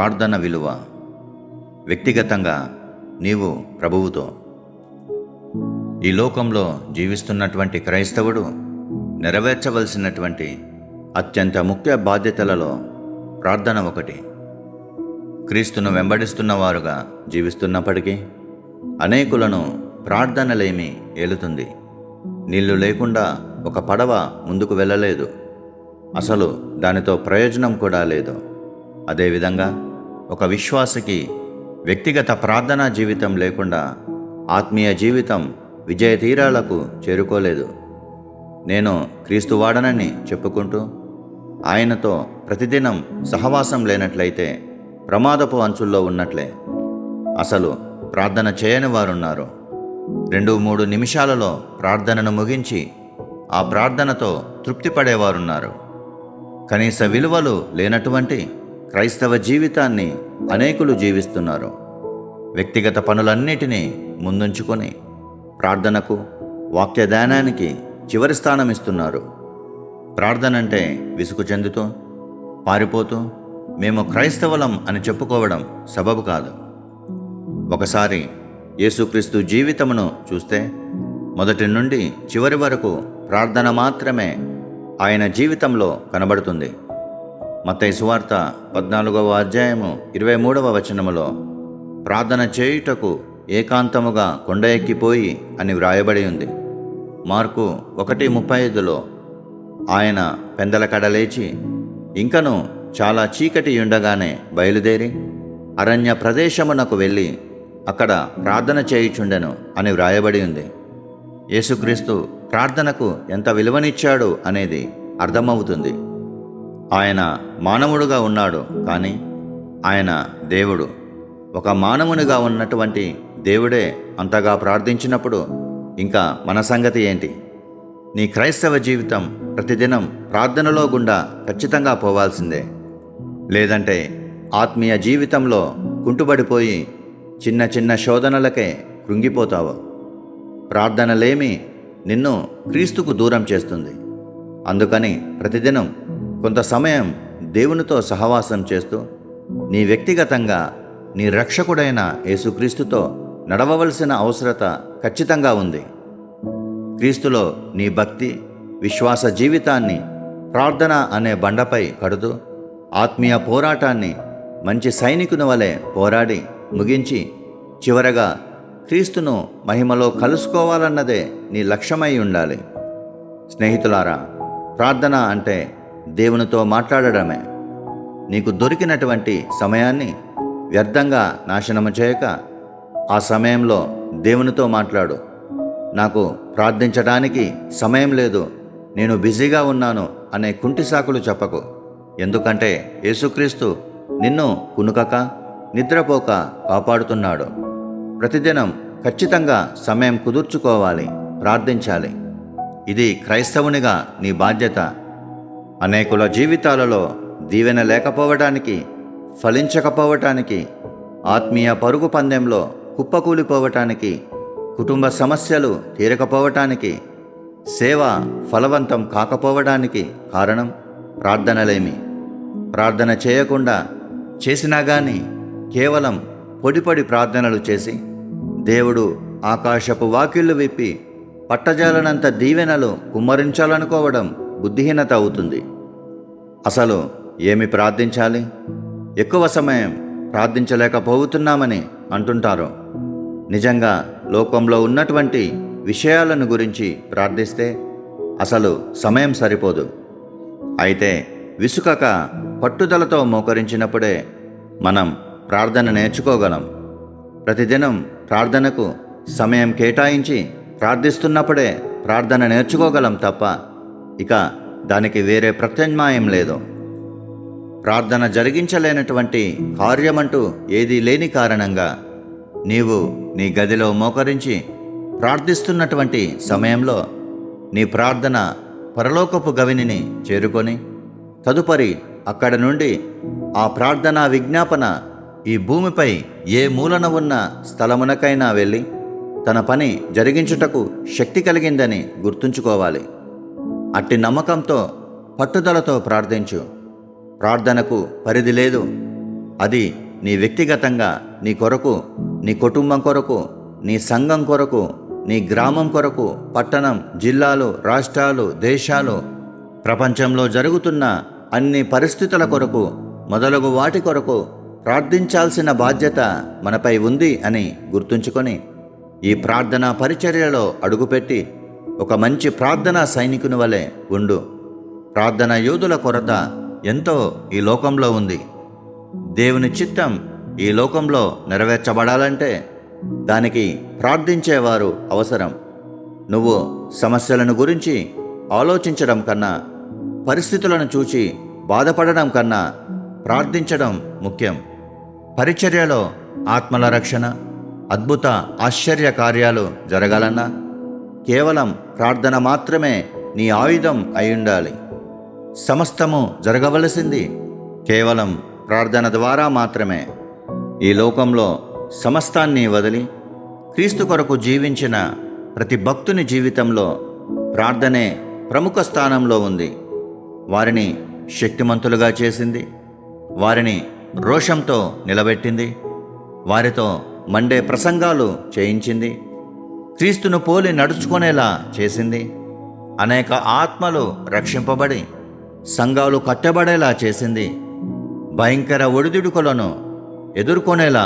ప్రార్థన విలువ. వ్యక్తిగతంగా నీవు ప్రభువుతో. ఈ లోకంలో జీవిస్తున్నటువంటి క్రైస్తవుడు నెరవేర్చవలసినటువంటి అత్యంత ముఖ్య బాధ్యతలలో ప్రార్థన ఒకటి. క్రీస్తును వెంబడిస్తున్న వారుగా జీవిస్తున్నప్పటికీ అనేకులను ప్రార్థనలేమి ఏలుతుంది. నీళ్లు లేకుండా ఒక పడవ ముందుకు వెళ్ళలేదు, అసలు దానితో ప్రయోజనం కూడా లేదు. అదేవిధంగా ఒక విశ్వాసికి వ్యక్తిగత ప్రార్థనా జీవితం లేకుండా ఆత్మీయ జీవితం విజయ తీరాలకు చేరుకోలేదు. నేను క్రీస్తు వాడనని చెప్పుకుంటూ ఆయనతో ప్రతిదినం సహవాసం లేనట్లయితే ప్రమాదపు అంచుల్లో ఉన్నట్లే. అసలు ప్రార్థన చేయని వారున్నారు. 2-3 నిమిషాలలో ప్రార్థనను ముగించి ఆ ప్రార్థనతో తృప్తి పడేవారున్నారు. కనీస విలువలు లేనటువంటి క్రైస్తవ జీవితాన్ని అనేకులు జీవిస్తున్నారు. వ్యక్తిగత పనులన్నిటినీ ముందుంచుకొని ప్రార్థనకు, వాక్య ధ్యానానికి చివరి స్థానం ఇస్తున్నారు. ప్రార్థన అంటే విసుగు చెందుతూ పారిపోతూ మేము క్రైస్తవులం అని చెప్పుకోవడం సబబు కాదు. ఒకసారి యేసుక్రీస్తు జీవితమును చూస్తే మొదటి నుండి చివరి వరకు ప్రార్థన మాత్రమే ఆయన జీవితంలో కనబడుతుంది. మత్తయి సువార్త 14వ అధ్యాయము 23వ వచనములో ప్రార్థన చేయుటకు ఏకాంతముగా కొండ ఎక్కిపోయి అని వ్రాయబడి ఉంది. మార్కు 1:35లో ఆయన పెందల కడలేచి ఇంకను చాలా చీకటి ఉండగానే బయలుదేరి అరణ్య ప్రదేశమునకు వెళ్ళి అక్కడ ప్రార్థన చేయుచుండెను అని వ్రాయబడి ఉంది. యేసుక్రీస్తు ప్రార్థనకు ఎంత విలువనిచ్చాడు అనేది అర్థమవుతుంది. ఆయన మానవుడుగా ఉన్నాడు, కానీ ఆయన దేవుడు. ఒక మానవునిగా ఉన్నటువంటి దేవుడే అంతగా ప్రార్థించినప్పుడు ఇంకా మన సంగతి ఏంటి? నీ క్రైస్తవ జీవితం ప్రతిదినం ప్రార్థనలో గుండా ఖచ్చితంగా పోవాల్సిందే. లేదంటే ఆత్మీయ జీవితంలో కుంటుబడిపోయి చిన్న చిన్న శోధనలకే కృంగిపోతావు. ప్రార్థనలేమి నిన్ను క్రీస్తుకు దూరం చేస్తుంది. అందుకని ప్రతిదినం కొంత సమయం దేవునితో సహవాసం చేస్తూ నీ వ్యక్తిగతంగా నీ రక్షకుడైన యేసుక్రీస్తుతో నడవవలసిన అవసరత ఖచ్చితంగా ఉంది. క్రీస్తులో నీ భక్తి, విశ్వాస జీవితాన్ని ప్రార్థన అనే బండపై కడుతూ ఆత్మీయ పోరాటాన్ని మంచి సైనికుని వలె పోరాడి ముగించి చివరగా క్రీస్తును మహిమలో కలుసుకోవాలన్నదే నీ లక్ష్యమై ఉండాలి. స్నేహితులారా, ప్రార్థన అంటే దేవునితో మాట్లాడడమే. నీకు దొరికినటువంటి సమయాన్ని వ్యర్థంగా నాశనము చేయక ఆ సమయంలో దేవునితో మాట్లాడు. నాకు ప్రార్థించడానికి సమయం లేదు, నేను బిజీగా ఉన్నాను అనే కుంటి సాకులు చెప్పకు. ఎందుకంటే యేసుక్రీస్తు నిన్ను కునుకక నిద్రపోక కాపాడుతున్నాడు. ప్రతిదినం ఖచ్చితంగా సమయం కుదుర్చుకోవాలి, ప్రార్థించాలి. ఇది క్రైస్తవునిగా నీ బాధ్యత. అనేకుల జీవితాలలో దీవెన లేకపోవటానికి, ఫలించకపోవటానికి, ఆత్మీయ పరుగు పందెంలో కుప్పకూలిపోవటానికి, కుటుంబ సమస్యలు తీరకపోవటానికి, సేవ ఫలవంతం కాకపోవడానికి కారణం ప్రార్థనలేమి. ప్రార్థన చేయకుండా చేసినా గాని కేవలం పొడి ప్రార్థనలు చేసి దేవుడు ఆకాశపు వాకిళ్ళు విప్పి పట్టజాలనంత దీవెనలు కుమ్మరించాలనుకోవడం బుద్ధిహీనత అవుతుంది. అసలు ఏమి ప్రార్థించాలి? ఎక్కువ సమయం ప్రార్థించలేకపోతున్నామని అంటుంటారు. నిజంగా లోకంలో ఉన్నటువంటి విషయాలను గురించి ప్రార్థిస్తే అసలు సమయం సరిపోదు. అయితే విసుకక పట్టుదలతో మోకరించినప్పుడే మనం ప్రార్థన నేర్చుకోగలం. ప్రతిదినం ప్రార్థనకు సమయం కేటాయించి ప్రార్థిస్తున్నప్పుడే ప్రార్థన నేర్చుకోగలం తప్ప ఇక దానికి వేరే ప్రత్యామ్నాయం లేదు. ప్రార్థన జరిగించలేనటువంటి కార్యమంటూ ఏదీ లేని కారణంగా నీవు నీ గదిలో మోకరించి ప్రార్థిస్తున్నటువంటి సమయంలో నీ ప్రార్థన పరలోకపు గవినిని చేరుకొని తదుపరి అక్కడ నుండి ఆ ప్రార్థనా విజ్ఞాపన ఈ భూమిపై ఏ మూలన ఉన్న స్థలమునకైనా వెళ్ళి తన పని జరిగించుటకు శక్తి కలిగిందని గుర్తుంచుకోవాలి. అట్టి నమ్మకంతో పట్టుదలతో ప్రార్థించు. ప్రార్థనకు పరిధి లేదు. అది నీ వ్యక్తిగతంగా నీ కొరకు, నీ కుటుంబం కొరకు, నీ సంఘం కొరకు, నీ గ్రామం కొరకు, పట్టణం, జిల్లాలు, రాష్ట్రాలు, దేశాలు, ప్రపంచంలో జరుగుతున్న అన్ని పరిస్థితుల కొరకు మొదలగు వాటి కొరకు ప్రార్థించాల్సిన బాధ్యత మనపై ఉంది అని గుర్తుంచుకొని ఈ ప్రార్థనా పరిచర్యలో అడుగుపెట్టి ఒక మంచి ప్రార్థనా సైనికుని వలె ఉండు. ప్రార్థనా యోధుల కొరత ఎంతో ఈ లోకంలో ఉంది. దేవుని చిత్తం ఈ లోకంలో నెరవేర్చబడాలంటే దానికి ప్రార్థించేవారు అవసరం. నువ్వు సమస్యలను గురించి ఆలోచించడం కన్నా, పరిస్థితులను చూచి బాధపడడం కన్నా ప్రార్థించడం ముఖ్యం. పరిచర్యలో ఆత్మల రక్షణ, అద్భుత ఆశ్చర్య కార్యాలు జరగాలన్నా కేవలం ప్రార్థన మాత్రమే నీ ఆయుధం అయ్యుండాలి. సమస్తము జరగవలసింది కేవలం ప్రార్థన ద్వారా మాత్రమే. ఈ లోకంలో సమస్తాన్ని వదిలి క్రీస్తు కొరకు జీవించిన ప్రతి భక్తుని జీవితంలో ప్రార్థనే ప్రముఖ స్థానంలో ఉంది. వారిని శక్తిమంతులుగా చేసింది, వారిని రోషంతో నిలబెట్టింది, వారితో మండే ప్రసంగాలు చేయించింది, క్రీస్తును పోలి నడుచుకునేలా చేసింది, అనేక ఆత్మలు రక్షింపబడి సంఘాలు కట్టబడేలా చేసింది, భయంకర ఒడిదుడుకులను ఎదుర్కొనేలా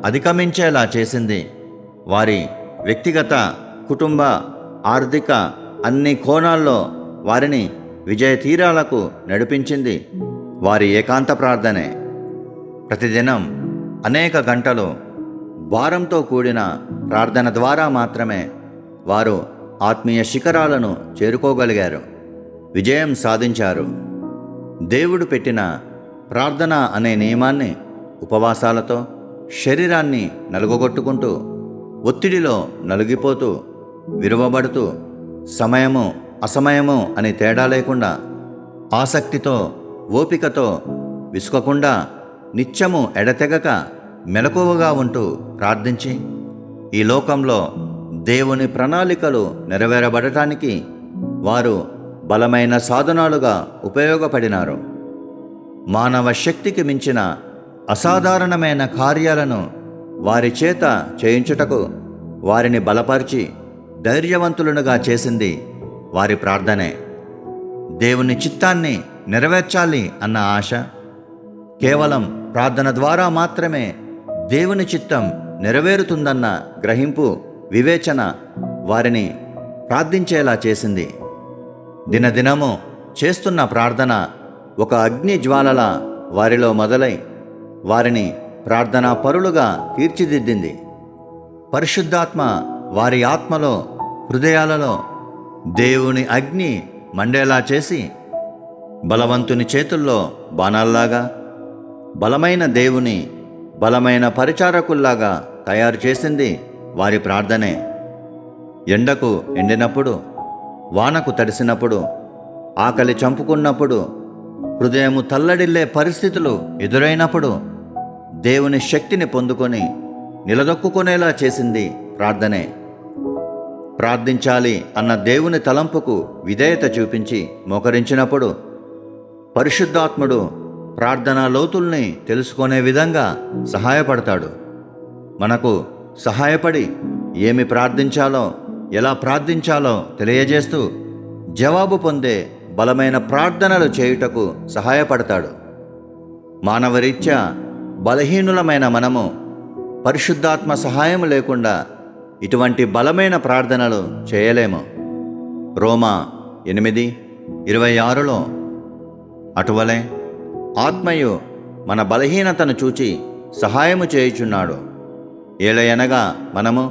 అధిగమించేలా చేసింది, వారి వ్యక్తిగత, కుటుంబ, ఆర్థిక అన్ని కోణాల్లో వారిని విజయ తీరాలకు నడిపించింది వారి ఏకాంత ప్రార్థనే. ప్రతిదినం అనేక గంటలు భారంతో కూడిన ప్రార్థన ద్వారా మాత్రమే వారు ఆత్మీయ శిఖరాలను చేరుకోగలిగారు, విజయం సాధించారు. దేవుడు పెట్టిన ప్రార్థన అనే నియమాన్ని ఉపవాసాలతో శరీరాన్ని నలుగొట్టుకుంటూ, ఒత్తిడిలో నలుగిపోతూ, విరువబడుతూ, సమయము అసమయము అని తేడా లేకుండా ఆసక్తితో, ఓపికతో, విసుకకుండా నిత్యము ఎడతెగక మెలకువగా ఉంటూ ప్రార్థించి ఈ లోకంలో దేవుని ప్రణాళికలు నెరవేరబడటానికి వారు బలమైన సాధనాలుగా ఉపయోగపడినారు. మానవ శక్తికి మించిన అసాధారణమైన కార్యాలను వారి చేత చేయించుటకు వారిని బలపరిచి ధైర్యవంతులనుగా చేసింది వారి ప్రార్థనే. దేవుని చిత్తాన్ని నెరవేర్చాలి అన్న ఆశ, కేవలం ప్రార్థన ద్వారా మాత్రమే దేవుని చిత్తం నెరవేరుతుందన్న గ్రహింపు, వివేచన వారిని ప్రార్థించేలా చేసింది. దినదినము చేస్తున్న ప్రార్థన ఒక అగ్ని జ్వాలల వారిలో మొదలై వారిని ప్రార్థనా పరులుగా తీర్చిదిద్దింది. పరిశుద్ధాత్మ వారి ఆత్మలో, హృదయాలలో దేవుని అగ్ని మండేలా చేసి బలవంతుని చేతుల్లో బాణాల్లాగా, బలమైన దేవుని బలమైన పరిచారకుల్లాగా తయారు చేసింది వారి ప్రార్థనే. ఎండకు ఎండినప్పుడు, వానకు తడిసినప్పుడు, ఆకలి చంపుకున్నప్పుడు, హృదయము తల్లడిల్లే పరిస్థితులు ఎదురైనప్పుడు దేవుని శక్తిని పొందుకొని నిలదొక్కునేలా చేసింది ప్రార్థనే. ప్రార్థించాలి అన్న దేవుని తలంపుకు విధేయత చూపించి మోకరించినప్పుడు పరిశుద్ధాత్ముడు ప్రార్థనా లోతుల్ని తెలుసుకునే విధంగా సహాయపడతాడు. మనకు సహాయపడి ఏమి ప్రార్థించాలో, ఎలా ప్రార్థించాలో తెలియజేస్తూ జవాబు పొందే బలమైన ప్రార్థనలు చేయుటకు సహాయపడతాడు. మానవరీత్యా బలహీనులమైన మనము పరిశుద్ధాత్మ సహాయం లేకుండా ఇటువంటి బలమైన ప్రార్థనలు చేయలేము. రోమా 8:26లో అటువలే ఆత్మయు మన బలహీనతను చూచి సహాయము చేయుచున్నాడు. ఏలయనగా మనము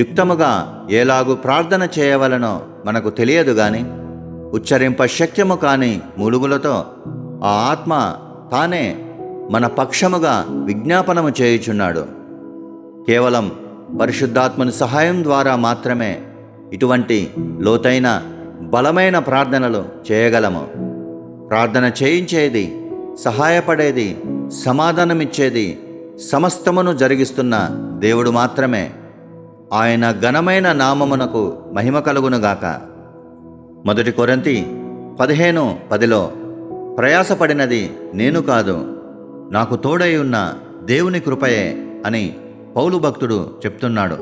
యుక్తముగా ఏలాగు ప్రార్థన చేయవలనో మనకు తెలియదు గాని ఉచ్చరింప శక్యము కాని మూలుగులతో ఆ ఆత్మ తానే మన పక్షముగా విజ్ఞాపనము చేయుచున్నాడు. కేవలం పరిశుద్ధాత్మని సహాయం ద్వారా మాత్రమే ఇటువంటి లోతైన బలమైన ప్రార్థనలు చేయగలము. ప్రార్థన చేయించేది, సహాయపడేది, సమాధానమిచ్చేది, సమస్తమును జరిగిస్తున్న దేవుడు మాత్రమే. ఆయన ఘనమైన నామమునకు మహిమ కలుగునుగాక. 1 కొరింథీ 15:10లో ప్రయాసపడినది నేను కాదు, నాకు తోడై ఉన్న దేవుని కృపయే అని పౌలు భక్తుడు చెప్తున్నాడు.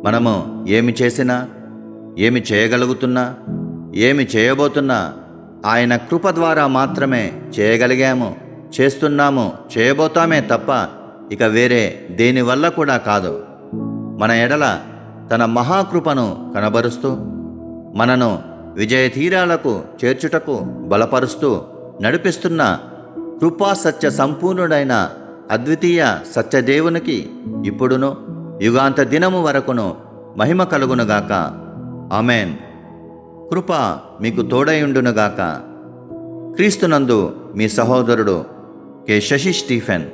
మనము ఏమి చేసినా, ఏమి చేయగలుగుతున్నా, ఏమి చేయబోతున్నా ఆయన కృప ద్వారా మాత్రమే చేయగలిగాము, చేస్తున్నాము, చేయబోతామే తప్ప ఇక వేరే దేనివల్ల కూడా కాదు. మన ఎడల తన మహాకృపను కనబరుస్తూ మనను విజయ తీరాలకు చేర్చుటకు బలపరుస్తూ నడిపిస్తున్న కృపా సత్య సంపూర్ణుడైన అద్వితీయ సత్యదేవునికి ఇప్పుడును యుగాంత దినము వరకును మహిమ కలుగునుగాక. ఆమెన్. కృప మీకు తోడైయుండునుగాక. క్రీస్తునందు మీ సహోదరుడు కె. శశి స్టీఫెన్.